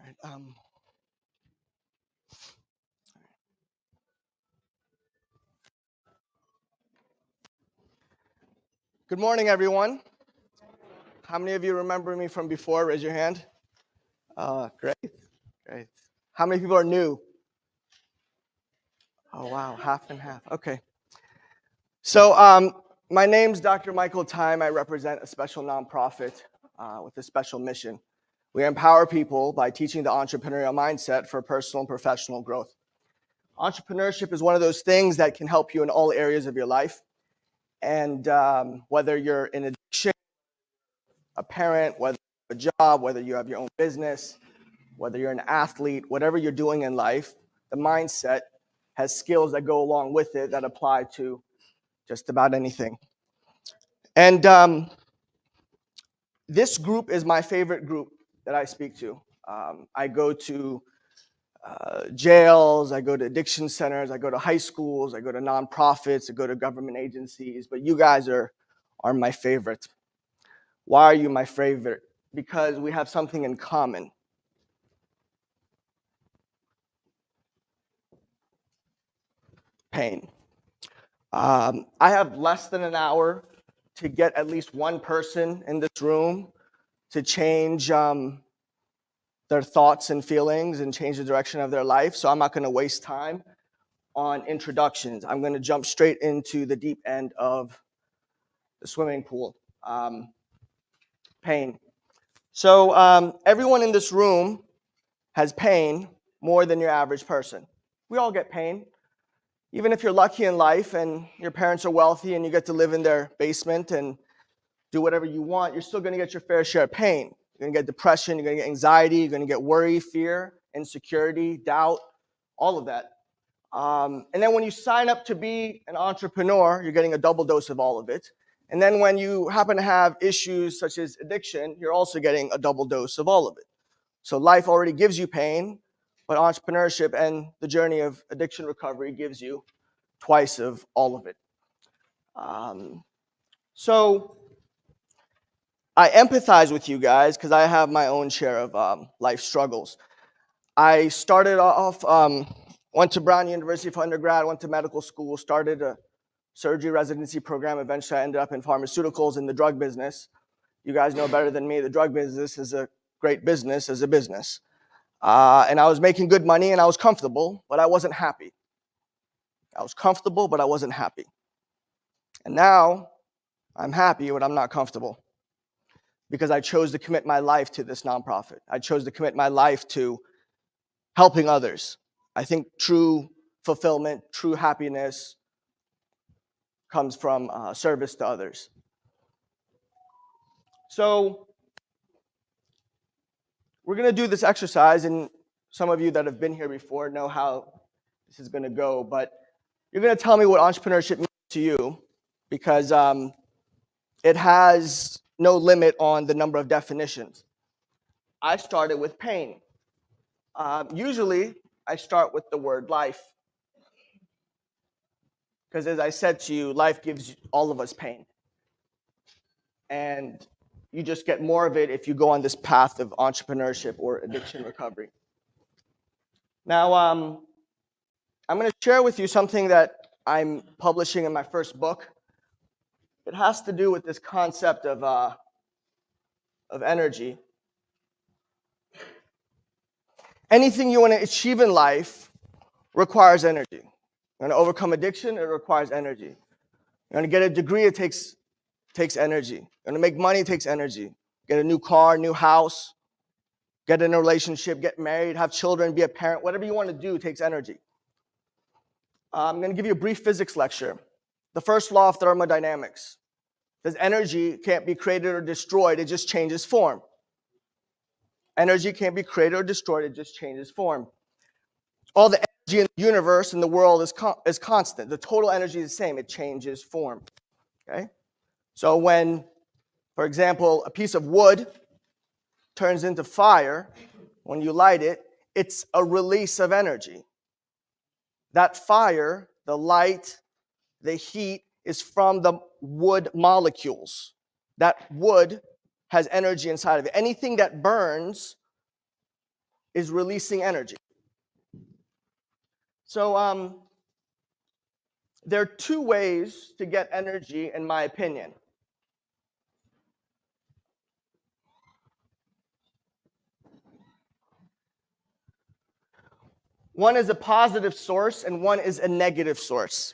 right. Good morning, everyone. How many of you remember me from before? Raise your hand. Great, great. How many people are new? Oh, wow, half and half. Okay. So, my name's Dr. Michael Time. I represent a special nonprofit with a special mission. We empower people by teaching the entrepreneurial mindset for personal and professional growth. Entrepreneurship is one of those things that can help you in all areas of your life. And whether you're in addiction, a parent, whether you have a job, whether you have your own business, whether you're an athlete, whatever you're doing in life, the mindset has skills that go along with it that apply to just about anything. And this group is my favorite group that I speak to. I go to jails, I go to addiction centers, I go to high schools, I go to nonprofits, I go to government agencies, but you guys are my favorite. Why are you my favorite? Because we have something in common. Pain. I have less than an hour to get at least one person in this room to change their thoughts and feelings and change the direction of their life. So I'm not going to waste time on introductions. I'm going to jump straight into the deep end of the swimming pool. Pain. So everyone in this room has pain more than your average person. We all get pain. Even if you're lucky in life and your parents are wealthy and you get to live in their basement and do whatever you want, you're still going to get your fair share of pain. You're going to get depression, you're going to get anxiety, you're going to get worry, fear, insecurity, doubt, all of that. And then when you sign up to be an entrepreneur, you're getting a double dose of all of it. And then when you happen to have issues such as addiction, you're also getting a double dose of all of it. So life already gives you pain, but entrepreneurship and the journey of addiction recovery gives you twice of all of it. So I empathize with you guys because I have my own share of life struggles. I started off, went to Brown University for undergrad, went to medical school, started a surgery residency program. Eventually, I ended up in pharmaceuticals in the drug business. You guys know better than me, the drug business is a great business as a business. And I was making good money and I was comfortable, but I wasn't happy. I was comfortable, but I wasn't happy. And now I'm happy, but I'm not comfortable because I chose to commit my life to this nonprofit. I chose to commit my life to helping others. I think true fulfillment, true happiness comes from service to others. So we're going to do this exercise, and some of you that have been here before know how this is going to go, but you're going to tell me what entrepreneurship means to you because it has no limit on the number of definitions. I started with pain. Usually, I start with the word life because as I said to you, life gives all of us pain. And you just get more of it if you go on this path of entrepreneurship or addiction recovery. Now, I'm going to share with you something that I'm publishing in my first book. It has to do with this concept of energy. Anything you want to achieve in life requires energy. You want to overcome addiction, it requires energy. You want to get a degree, it takes energy. You want to make money, it takes energy. Get a new car, new house, get in a relationship, get married, have children, be a parent, whatever you want to do takes energy. I'm going to give you a brief physics lecture. The first law of thermodynamics says energy can't be created or destroyed, it just changes form. Energy can't be created or destroyed, it just changes form. All the energy in the universe and the world is constant. The total energy is the same, it changes form. Okay? So when, for example, a piece of wood turns into fire, when you light it, it's a release of energy. That fire, the light, the heat is from the wood molecules. That wood has energy inside of it. Anything that burns is releasing energy. So there are two ways to get energy, in my opinion. One is a positive source and one is a negative source.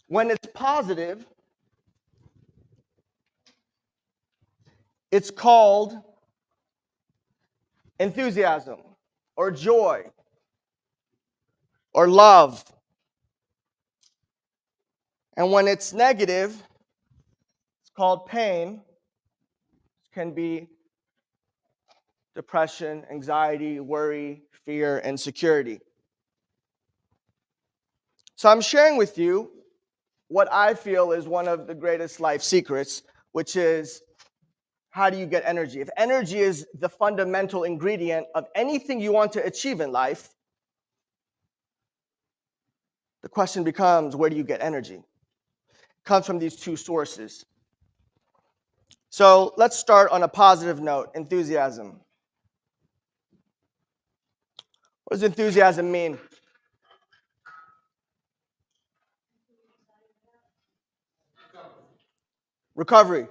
When it's positive, it's called enthusiasm or joy or love. And when it's negative, it's called pain. It can be depression, anxiety, worry, fear, insecurity. So I'm sharing with you what I feel is one of the greatest life secrets, which is how do you get energy? If energy is the fundamental ingredient of anything you want to achieve in life, the question becomes, where do you get energy? It comes from these two sources. So let's start on a positive note, enthusiasm. What does enthusiasm mean? Recovery.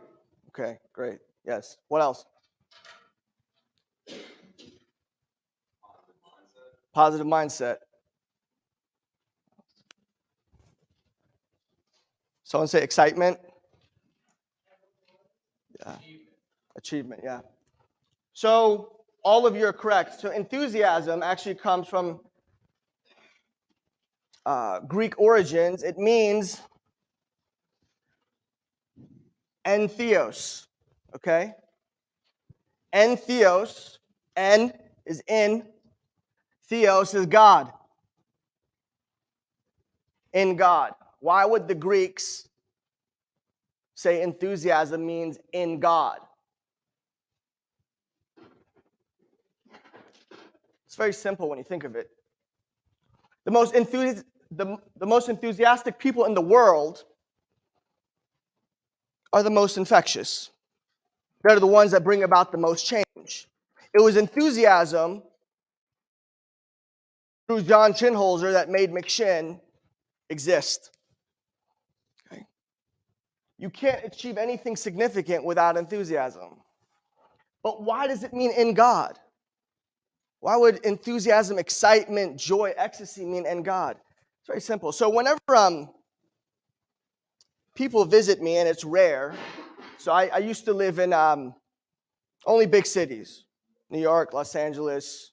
Okay, great. Yes. What else? Positive mindset. Someone say excitement. Yeah. Achievement, yeah. So all of you are correct. So enthusiasm actually comes from Greek origins. It means entheos, okay? Entheos, en is in, theos is God, in God. Why would the Greeks say enthusiasm means in God? It's very simple when you think of it. The most enthusiastic people in the world are the most infectious. They're the ones that bring about the most change. It was enthusiasm through John Chinholzer that made McShin exist. Okay? You can't achieve anything significant without enthusiasm. But why does it mean in God? Why would enthusiasm, excitement, joy, ecstasy mean in God? It's very simple. So whenever people visit me, and it's rare, so I used to live in only big cities, New York, Los Angeles,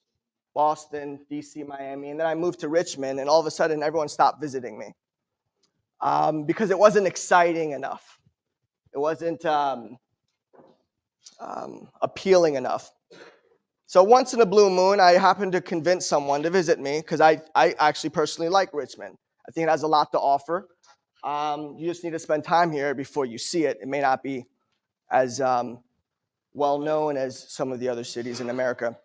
Boston, DC, Miami, and then I moved to Richmond, and all of a sudden everyone stopped visiting me because it wasn't exciting enough. It wasn't appealing enough. So once in a blue moon, I happened to convince someone to visit me because I actually personally like Richmond. I think it has a lot to offer. You just need to spend time here before you see it. It may not be as well known as some of the other cities in America.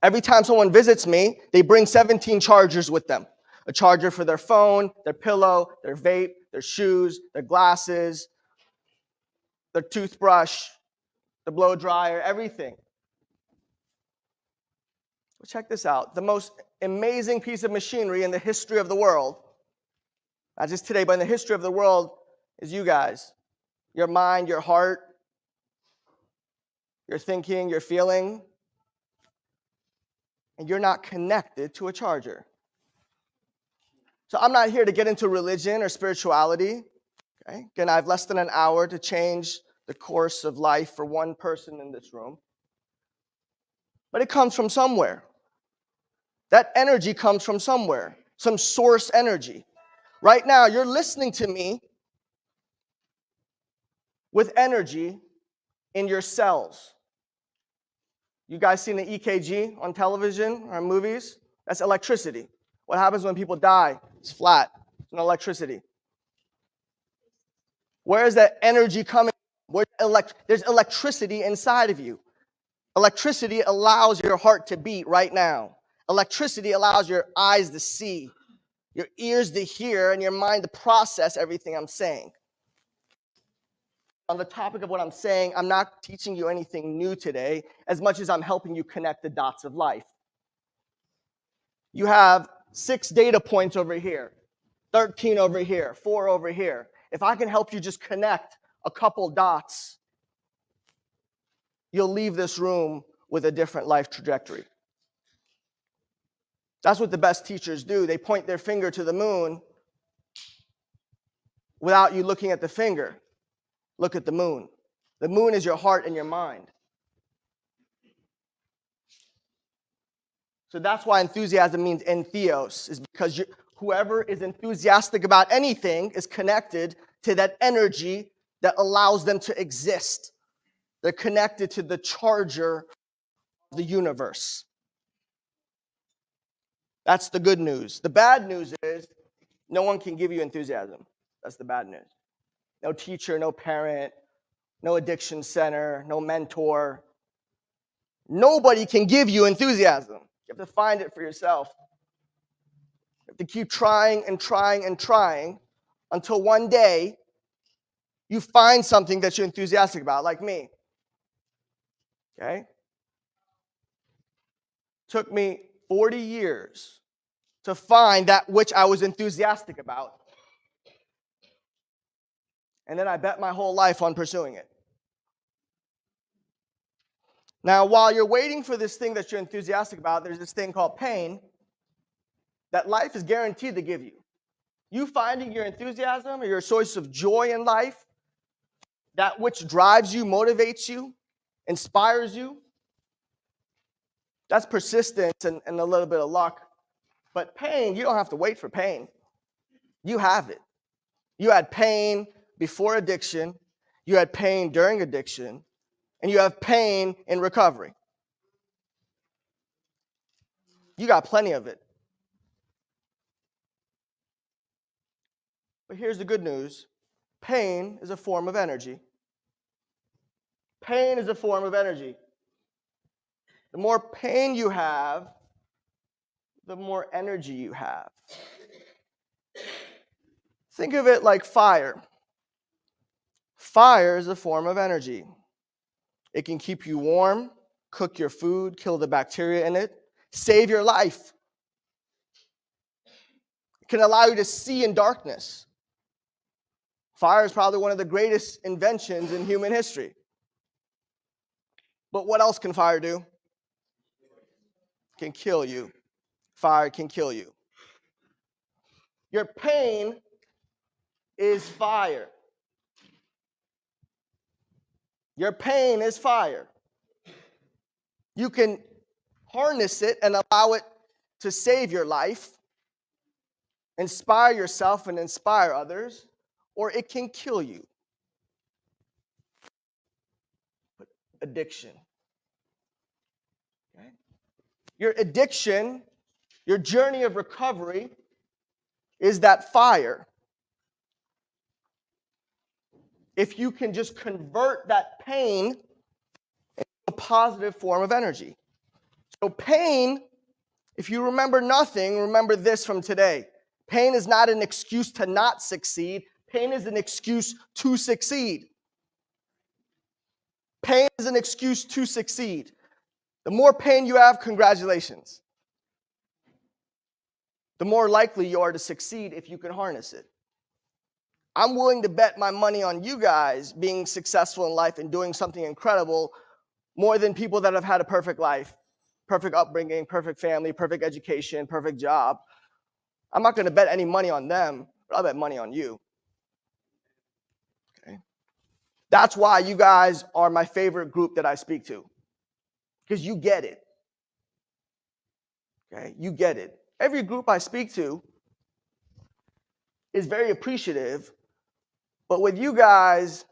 Every time someone visits me, they bring 17 chargers with them. A charger for their phone, their pillow, their vape, their shoes, their glasses, their toothbrush, the blow dryer, everything. Well, check this out. The most amazing piece of machinery in the history of the world, not just today, but in the history of the world, is you guys. Your mind, your heart, your thinking, your feeling. And you're not connected to a charger. So I'm not here to get into religion or spirituality. Okay? Again, I have less than an hour to change the course of life for one person in this room. But it comes from somewhere. That energy comes from somewhere, some source energy. Right now, you're listening to me with energy in your cells. You guys seen the EKG on television or movies? That's electricity. What happens when people die? It's flat. There's no electricity. Where is that energy coming from? There's electricity inside of you. Electricity allows your heart to beat right now. Electricity allows your eyes to see, your ears to hear, and your mind to process everything I'm saying. on the topic of what I'm saying, I'm not teaching you anything new today as much as I'm helping you connect the dots of life. You have 6 data points over here, 13 over here, 4 over here. If I can help you just connect a couple dots, you'll leave this room with a different life trajectory. That's what the best teachers do. They point their finger to the moon without you looking at the finger. Look at the moon. The moon is your heart and your mind. So that's why enthusiasm means entheos, is because whoever is enthusiastic about anything is connected to that energy that allows them to exist. They're connected to the charger of the universe. That's the good news. The bad news is no one can give you enthusiasm. That's the bad news. No teacher, no parent, no addiction center, no mentor. Nobody can give you enthusiasm. You have to find it for yourself. You have to keep trying and trying and trying until one day you find something that you're enthusiastic about, like me. Okay? Took me 40 years to find that which I was enthusiastic about. And then I bet my whole life on pursuing it. Now, while you're waiting for this thing that you're enthusiastic about, there's this thing called pain that life is guaranteed to give you. You finding your enthusiasm or your source of joy in life, that which drives you, motivates you, inspires you, that's persistence and a little bit of luck. But pain, you don't have to wait for pain. You have it. You had pain before addiction, you had pain during addiction, and you have pain in recovery. You got plenty of it. But here's the good news. Pain is a form of energy. Pain is a form of energy. The more pain you have, the more energy you have. Think of it like fire. Fire is a form of energy. It can keep you warm, cook your food, kill the bacteria in it, save your life. It can allow you to see in darkness. Fire is probably one of the greatest inventions in human history. But what else can fire do? It can kill you. Fire can kill you. Your pain is fire. Your pain is fire. You can harness it and allow it to save your life, inspire yourself and inspire others, or it can kill you. Addiction. Okay? Your addiction, your journey of recovery is that fire. If you can just convert that pain into a positive form of energy. So pain, if you remember nothing, remember this from today. Pain is not an excuse to not succeed. Pain is an excuse to succeed. Pain is an excuse to succeed. The more pain you have, congratulations. The more likely you are to succeed if you can harness it. I'm willing to bet my money on you guys being successful in life and doing something incredible more than people that have had a perfect life, perfect upbringing, perfect family, perfect education, perfect job. I'm not going to bet any money on them, but I'll bet money on you. Okay? That's why you guys are my favorite group that I speak to, because you get it. Okay? You get it. Every group I speak to is very appreciative, but with you guys,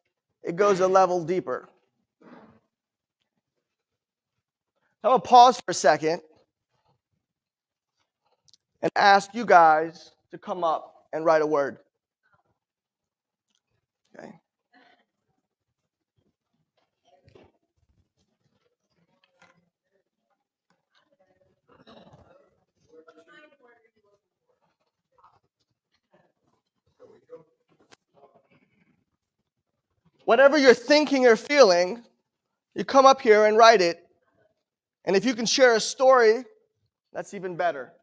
it goes a level deeper. I'm going to pause for a second and ask you guys to come up and write a word. Okay? whatever you're thinking or feeling, you come up here and write it. And if you can share a story, that's even better.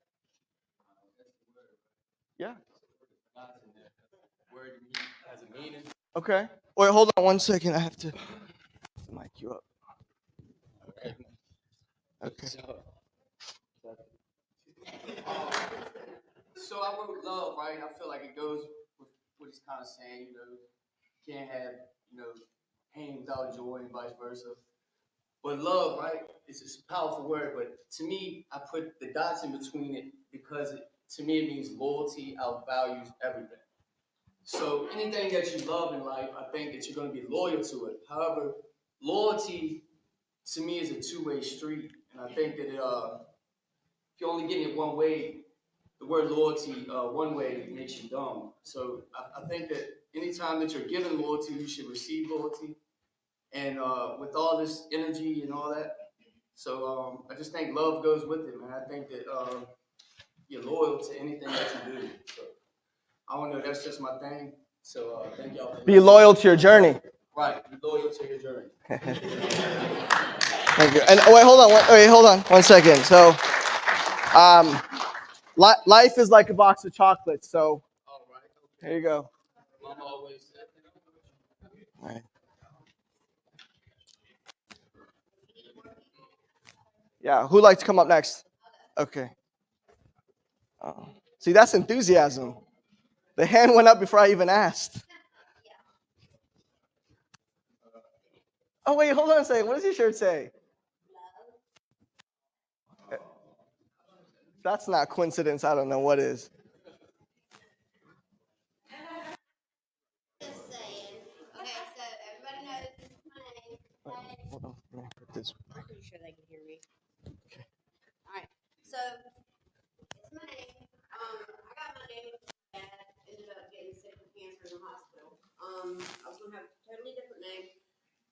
Yeah. Okay. Wait, hold on 1 second. I have to mic you up. Okay. Okay. So I wrote love, right? I feel like it goes with what he's kind of saying, can't have, pain without joy and vice versa. But love, right? It's a powerful word, but to me, I put the dots in between it because to me it means loyalty, outvalues everything. So anything that you love in life, I think that you're going to be loyal to it. However, loyalty to me is a two-way street, and I think that if you're only getting it one way, the word loyalty one way makes you dumb. So I think that anytime that you're given loyalty, you should receive loyalty. And with all this energy and all that, so I just think love goes with it, man. I think that you're loyal to anything that you do. So I don't know, that's just my thing. So thank y'all. Be loyal to your journey. Right, be loyal to your journey. Thank you. And wait, hold on 1 second. So, life is like a box of chocolates. So, All right. Okay. here you go. Mama always said All right. Yeah. Who'd like to come up next? Okay. See, that's enthusiasm. The hand went up before I even asked. Oh, wait, hold on a second. What does your shirt say? That's not coincidence. I don't know what is. Just saying. Okay, so everybody knows this is my name. Hold on. Let me put this. I'm pretty sure they can hear me. Okay. All right. So it's my name. I got my name because my dad ended up getting sick with cancer in the hospital. I was gonna have a totally different name,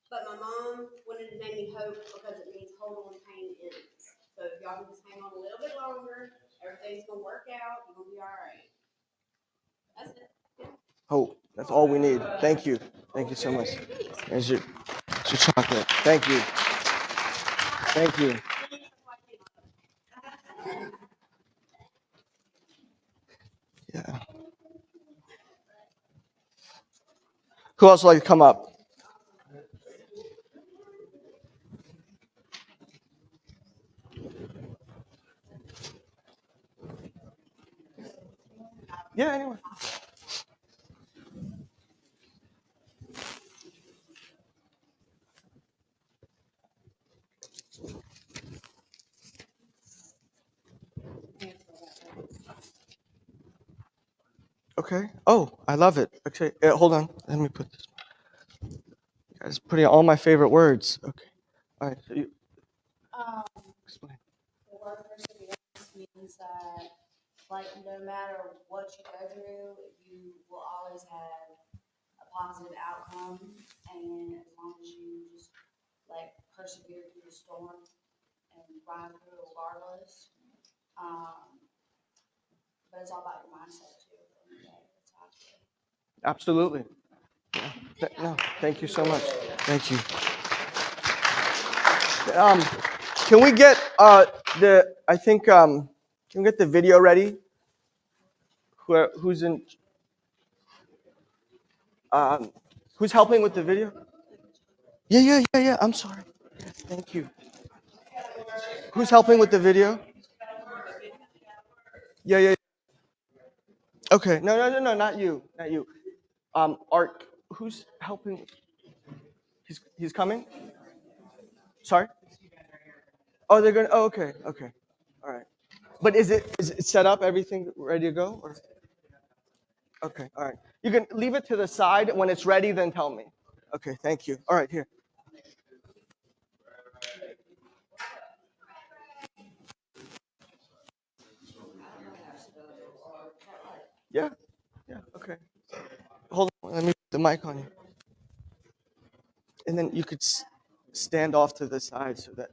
but my mom wanted to name me Hope because it means hold on, pain ends. So if y'all can just hang on a little bit longer, everything's gonna work out. You're gonna be all right. That's it. Hope. That's all we need. Thank you. Thank you so much. Here's your chocolate. Thank you. Thank you. Yeah. Who else would like to come up? Yeah, anyone. Okay. Oh, I love it. Okay, hold on. Let me put this. You guys putting all my favorite words. Okay. All right. So you explain. The word perseverance means that, like, no matter what you go through, you will always have a positive outcome. And as long as you just, like, persevere through the storm and ride through it regardless. But it's all about your mindset, too. That's how I feel. Absolutely. No, thank you so much. Thank you. Can we get can we get the video ready? Who's in? Who's helping with the video? Yeah. I'm sorry. Thank you. Who's helping with the video? Yeah. Okay. No, not you. Not you. Art. Who's helping? He's coming. Sorry. Oh, they're gonna. Oh, okay. All right. But is it set up? Everything ready to go? Or? Okay. All right. You can leave it to the side. When it's ready, then tell me. Okay. Thank you. All right. Here. Yeah. Okay. Hold on. Let me put the mic on you. And then you could stand off to the side so that.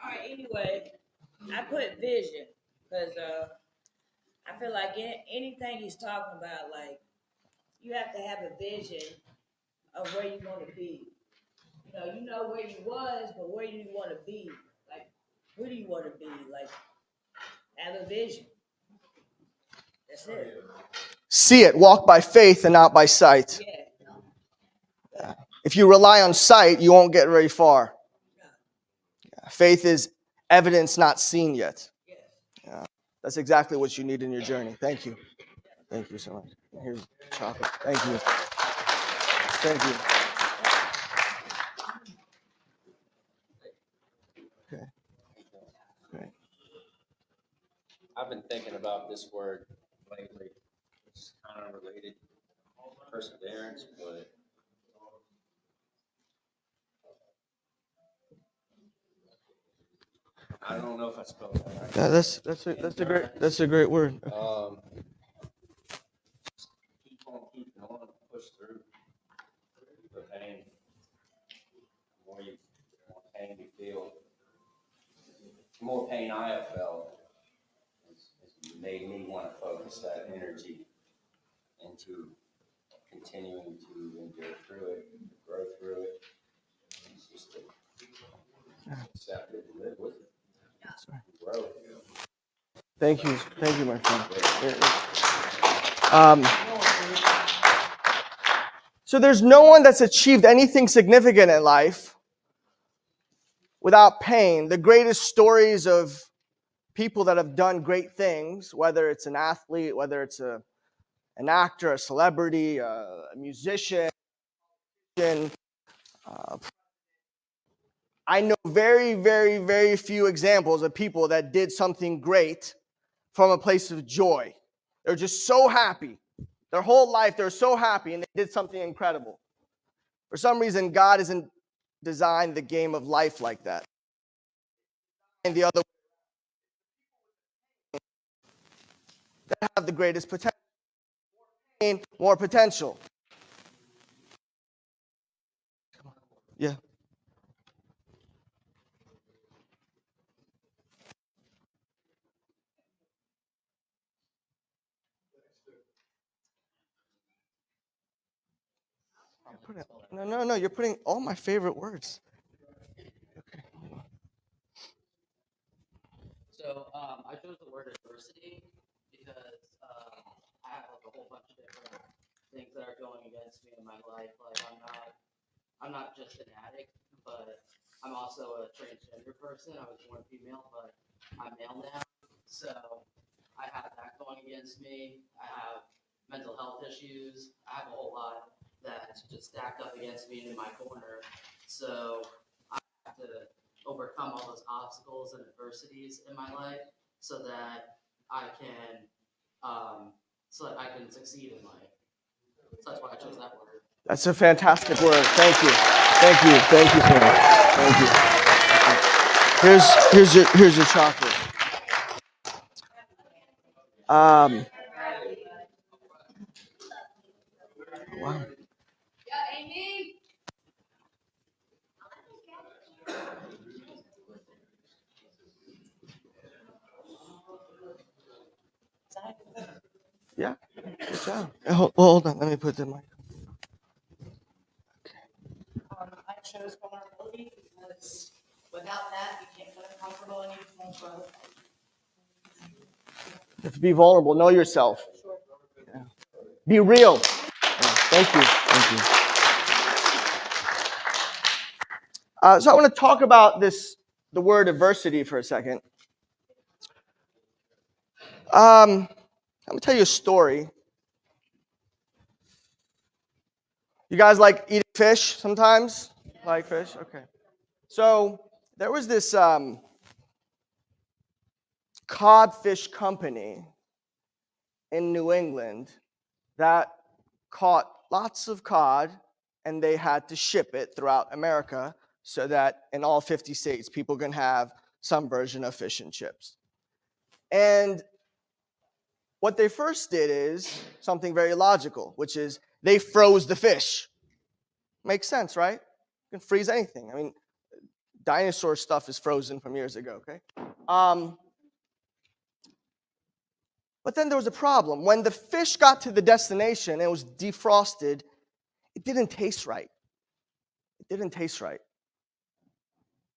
All right, anyway, I put vision because I feel like anything he's talking about, like, you have to have a vision of where you want to be. You know where you was, but where do you want to be? Like, who do you want to be? Like, have a vision. That's it. See it. Walk by faith and not by sight. Yeah. If you rely on sight, you won't get very far. Faith is evidence not seen yet. Yes. That's exactly what you need in your journey. Thank you. Thank you so much. Here's chocolate. Thank you. Thank you. Okay. Great. I've been thinking about this word lately. It's kind of related to perseverance, but I don't know if I spelled that right. Yeah, that's a great word. Keep on keeping on, push through the pain. The more pain you feel, the more pain I have felt, it's made me want to focus that energy into continuing to endure through it, grow through it. It's just to accept it and live with it. Grow. Thank you, my friend. So there's no one that's achieved anything significant in life without pain. The greatest stories of people that have done great things, whether it's an athlete, whether it's an actor, a celebrity, a musician, I know very, very, very few examples of people that did something great from a place of joy. They're just so happy. Their whole life, they're so happy and they did something incredible. For some reason, God hasn't designed the game of life like that. And the other that have the greatest potential, more potential. Yeah. No. You're putting all my favorite words. So I chose the word adversity because I have like a whole bunch of different things that are going against me in my life. Like I'm not just an addict, but I'm also a transgender person. I was born female, but I'm male now. So I have that going against me. I have mental health issues. I have a whole lot that's just stacked up against me in my corner. So I have to overcome all those obstacles and adversities in my life so that I can succeed in life. So that's why I chose that word. That's a fantastic word. Thank you. Thank you for that. Thank you. Here's your chocolate. Wow. Yeah. Good job. Hold on. Let me put the mic. I chose vulnerability because without that, you can't feel comfortable and you won't grow. You have to be vulnerable. Know yourself. Yeah. Be real. Yeah. Thank you. So I want to talk about the word adversity for a second. I'm going to tell you a story. You guys like eating fish sometimes? Like fish? Okay. So there was this codfish company in New England that caught lots of cod and they had to ship it throughout America so that in all 50 states people can have some version of fish and chips. And what they first did is something very logical, which is they froze the fish. Makes sense, right? You can freeze anything. I mean, dinosaur stuff is frozen from years ago, okay? But then there was a problem. When the fish got to the destination and it was defrosted, it didn't taste right. It didn't taste right.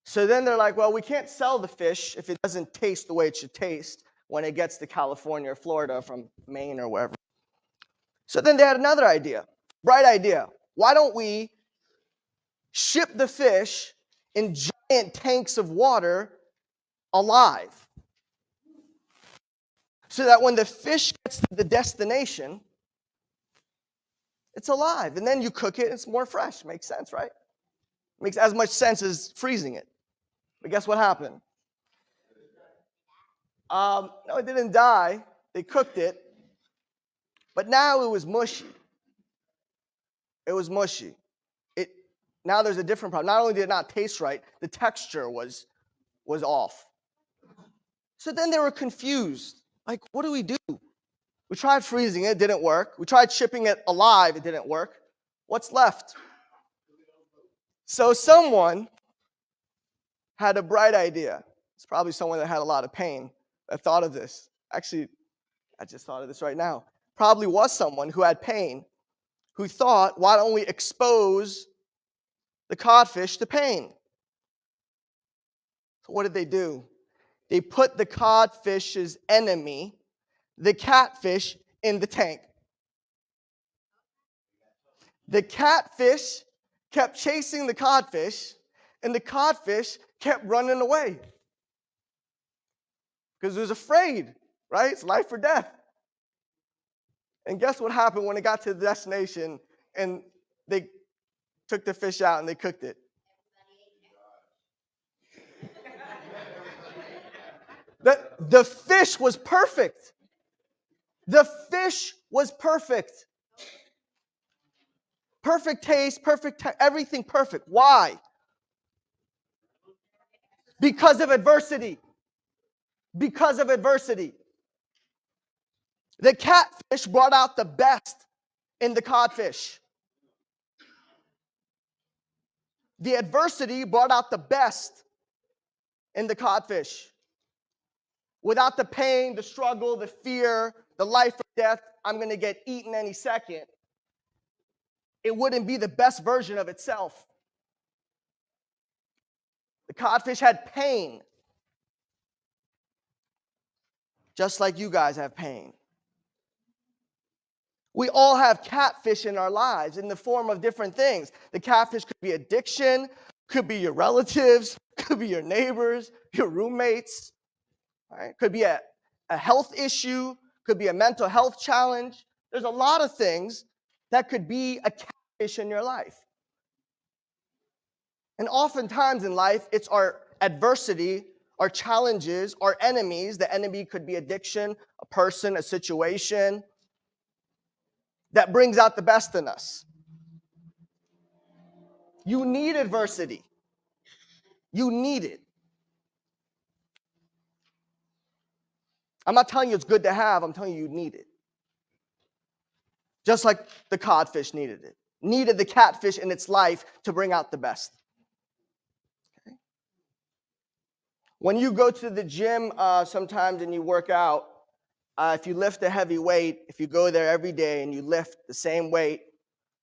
So then they're like, well, we can't sell the fish if it doesn't taste the way it should taste when it gets to California or Florida from Maine or wherever. So then they had another idea, bright idea. Why don't we ship the fish in giant tanks of water alive? So that when the fish gets to the destination, it's alive. And then you cook it, it's more fresh. Makes sense, right? Makes as much sense as freezing it. But guess what happened? No, it didn't die. They cooked it. But now it was mushy. It was mushy. Now there's a different problem. Not only did it not taste right, the texture was off. So then they were confused. Like, what do we do? We tried freezing it, didn't work. We tried shipping it alive, it didn't work. What's left? So someone had a bright idea. It's probably someone that had a lot of pain that thought of this. Actually, I just thought of this right now. Probably was someone who had pain, who thought, why don't we expose the codfish to pain? So what did they do? They put the codfish's enemy, the catfish, in the tank. The catfish kept chasing the codfish, and the codfish kept running away because it was afraid, right? It's life or death. And guess what happened when it got to the destination and they took the fish out and they cooked it? The fish was perfect. The fish was perfect. Perfect taste, everything perfect. Why? Because of adversity. Because of adversity. The catfish brought out the best in the codfish. The adversity brought out the best in the codfish. Without the pain, the struggle, the fear, the life or death, I'm going to get eaten any second, it wouldn't be the best version of itself. The codfish had pain, just like you guys have pain. We all have catfish in our lives in the form of different things. The catfish could be addiction, could be your relatives, could be your neighbors, your roommates. Right? Could be a health issue, could be a mental health challenge. There's a lot of things that could be a catfish in your life. And oftentimes in life, it's our adversity, our challenges, our enemies. The enemy could be addiction, a person, a situation, that brings out the best in us. You need adversity. You need it. I'm not telling you it's good to have, I'm telling you you need it. Just like the codfish needed it. Needed the catfish in its life to bring out the best. Okay? When you go to the gym sometimes and you work out, if you lift a heavy weight, if you go there every day and you lift the same weight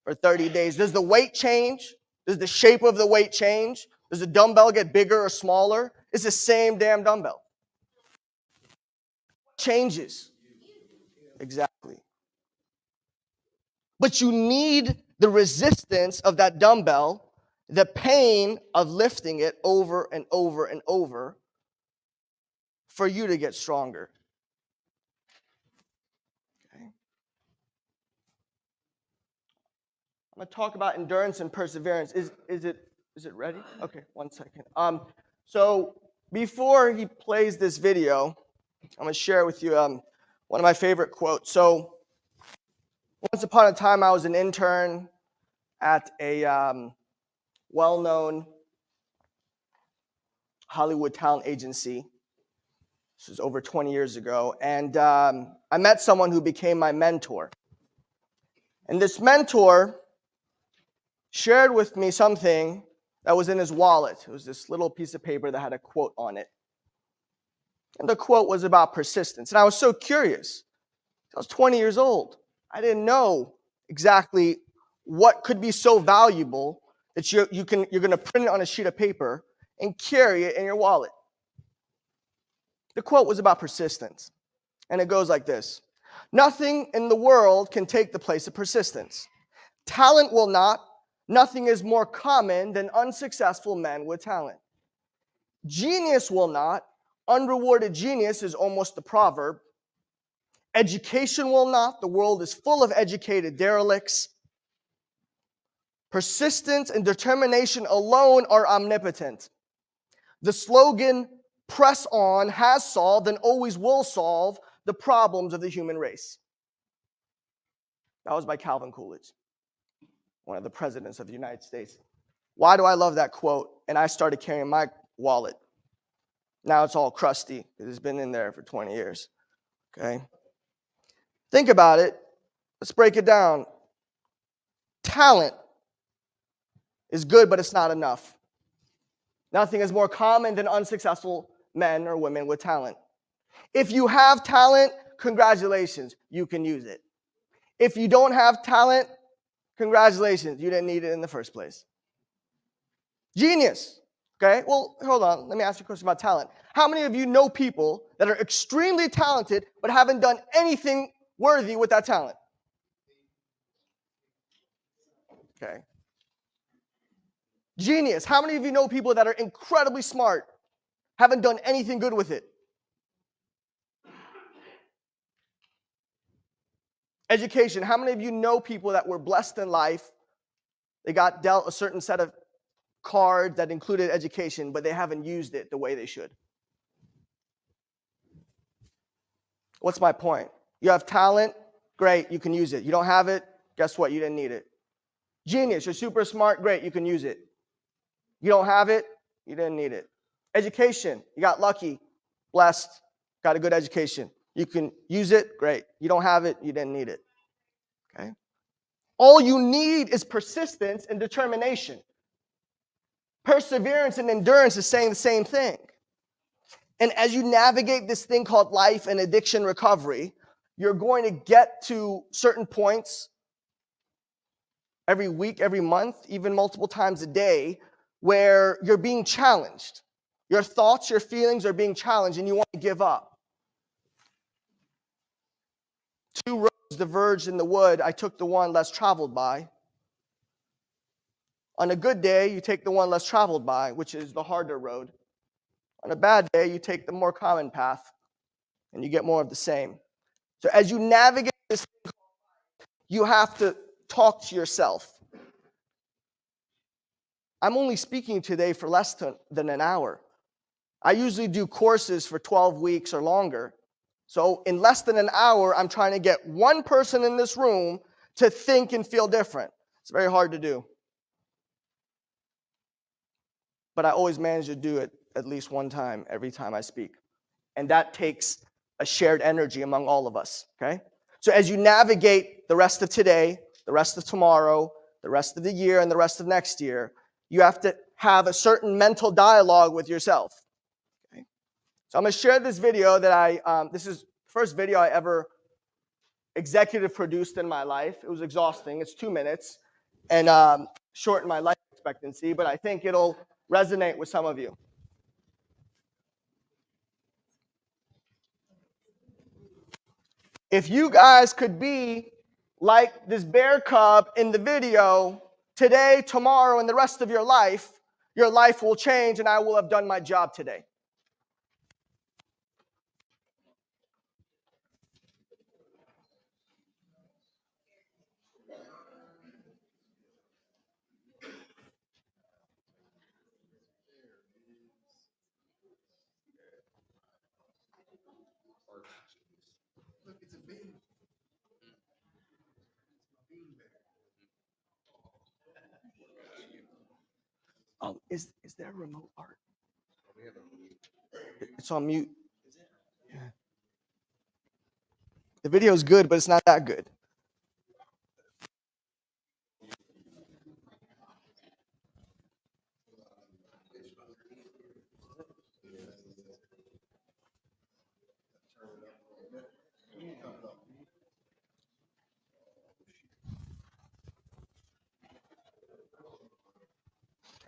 for 30 days, does the weight change? Does the shape of the weight change? Does the dumbbell get bigger or smaller? It's the same damn dumbbell. Changes. Exactly. But you need the resistance of that dumbbell, the pain of lifting it over and over and over for you to get stronger. Okay. I'm going to talk about endurance and perseverance. Is it ready? Okay, 1 second. So before he plays this video, I'm going to share with you one of my favorite quotes. So once upon a time, I was an intern at a well-known Hollywood talent agency. This was over 20 years ago. And I met someone who became my mentor. And this mentor shared with me something that was in his wallet. It was this little piece of paper that had a quote on it. And the quote was about persistence. And I was so curious. I was 20 years old. I didn't know exactly what could be so valuable that you're going to print it on a sheet of paper and carry it in your wallet. The quote was about persistence, and it goes like this. Nothing in the world can take the place of persistence. Talent will not. Nothing is more common than unsuccessful men with talent. Genius will not. Unrewarded genius is almost the proverb. Education will not. The world is full of educated derelicts. Persistence and determination alone are omnipotent. The slogan, press on, has solved and always will solve the problems of the human race. That was by Calvin Coolidge, one of the presidents of the United States. Why do I love that quote? And I started carrying my wallet. Now it's all crusty because it's been in there for 20 years. Okay? Think about it. Let's break it down. Talent is good, but it's not enough. Nothing is more common than unsuccessful men or women with talent. If you have talent, congratulations, you can use it. If you don't have talent, congratulations, you didn't need it in the first place. Genius. Okay, well, hold on. Let me ask you a question about talent. How many of you know people that are extremely talented but haven't done anything worthy with that talent? Okay. Genius. How many of you know people that are incredibly smart, haven't done anything good with it? Education. How many of you know people that were blessed in life? They got dealt a certain set of cards that included education, but they haven't used it the way they should. What's my point? You have talent, great, you can use it. You don't have it, guess what? You didn't need it. Genius, you're super smart, great, you can use it. You don't have it, you didn't need it. Education, you got lucky, blessed, got a good education. You can use it, great. You don't have it, you didn't need it. Okay? All you need is persistence and determination. Perseverance and endurance is saying the same thing. And as you navigate this thing called life and addiction recovery, you're going to get to certain points every week, every month, even multiple times a day, where you're being challenged. Your thoughts, your feelings are being challenged, and you want to give up. Two roads diverged in the wood. I took the one less traveled by. On a good day, you take the one less traveled by, which is the harder road. On a bad day, you take the more common path, and you get more of the same. So as you navigate this thing, you have to talk to yourself. I'm only speaking today for less than an hour. I usually do courses for 12 weeks or longer. So in less than an hour, I'm trying to get one person in this room to think and feel different. It's very hard to do. But I always manage to do it at least one time every time I speak. And that takes a shared energy among all of us, okay? So as you navigate the rest of today, the rest of tomorrow, the rest of the year, and the rest of next year, you have to have a certain mental dialogue with yourself. Okay? So I'm going to share this video that this is the first video I ever executive produced in my life. It was exhausting. It's 2 minutes and shortened my life expectancy, but I think it'll resonate with some of you. If you guys could be like this bear cub in the video today, tomorrow, and the rest of your life will change and I will have done my job today. Is there a remote art? It's on mute. Yeah. The video is good, but it's not that good.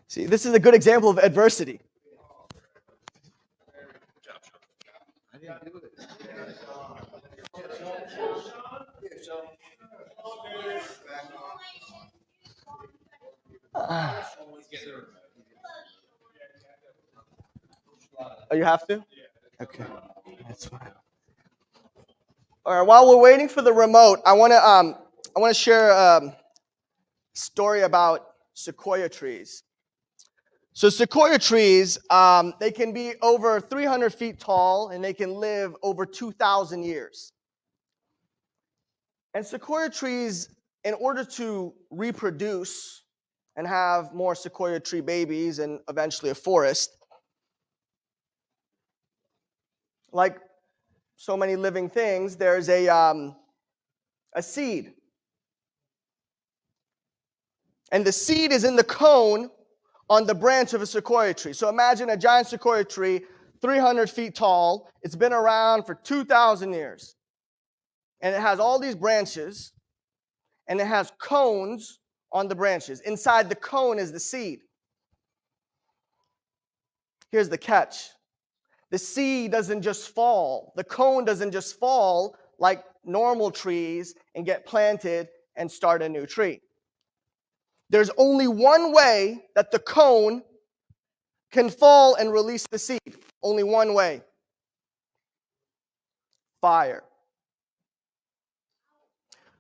See, this is a good example of adversity. Oh, you have to? Okay, that's fine. All right. While we're waiting for the remote, I want to share a story about sequoia trees. So sequoia trees, they can be over 300 feet tall and they can live over 2,000 years. And sequoia trees, in order to reproduce and have more sequoia tree babies and eventually a forest, like so many living things, there's a seed. And the seed is in the cone on the branch of a sequoia tree. So imagine a giant sequoia tree, 300 feet tall. It's been around for 2,000 years. And it has all these branches, and it has cones on the branches. Inside the cone is the seed. Here's the catch. The seed doesn't just fall. The cone doesn't just fall like normal trees and get planted and start a new tree. There's only one way that the cone can fall and release the seed. Only one way. Fire.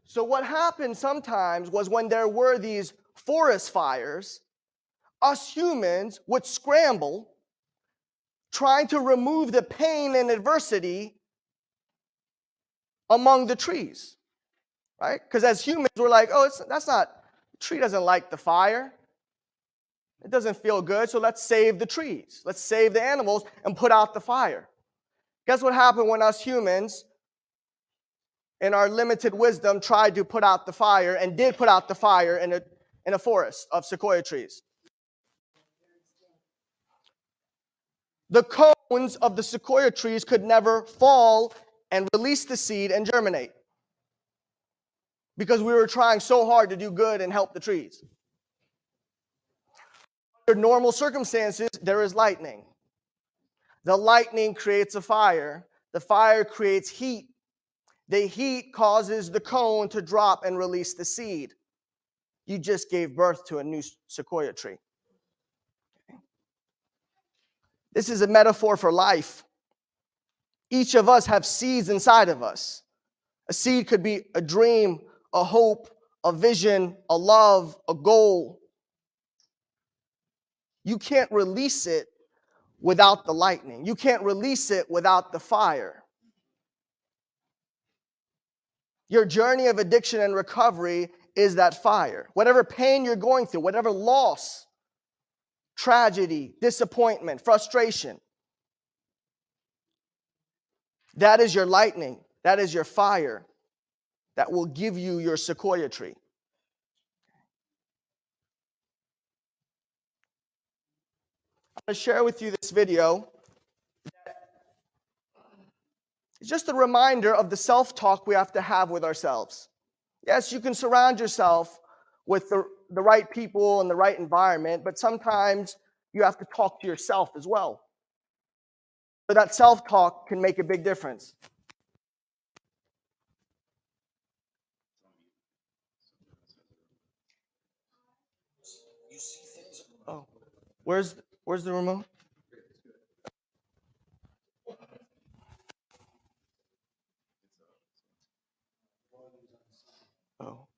So what happened sometimes was when there were these forest fires, us humans would scramble trying to remove the pain and adversity among the trees, right? Because as humans, we're like, oh, that's not, the tree doesn't like the fire. It doesn't feel good, so let's save the trees. Let's save the animals and put out the fire. Guess what happened when us humans, in our limited wisdom, tried to put out the fire and did put out the fire in a forest of sequoia trees? The cones of the sequoia trees could never fall and release the seed and germinate because we were trying so hard to do good and help the trees. Under normal circumstances, there is lightning. The lightning creates a fire. The fire creates heat. The heat causes the cone to drop and release the seed. You just gave birth to a new sequoia tree. This is a metaphor for life. Each of us have seeds inside of us. A seed could be a dream, a hope, a vision, a love, a goal. You can't release it without the lightning. You can't release it without the fire. Your journey of addiction and recovery is that fire. Whatever pain you're going through, whatever loss, tragedy, disappointment, frustration, that is your lightning. That is your fire that will give you your sequoia tree. I'm going to share with you this video. It's just a reminder of the self-talk we have to have with ourselves. Yes, you can surround yourself with the right people and the right environment, but sometimes you have to talk to yourself as well. So that self-talk can make a big difference. Oh, where's the remote? Oh.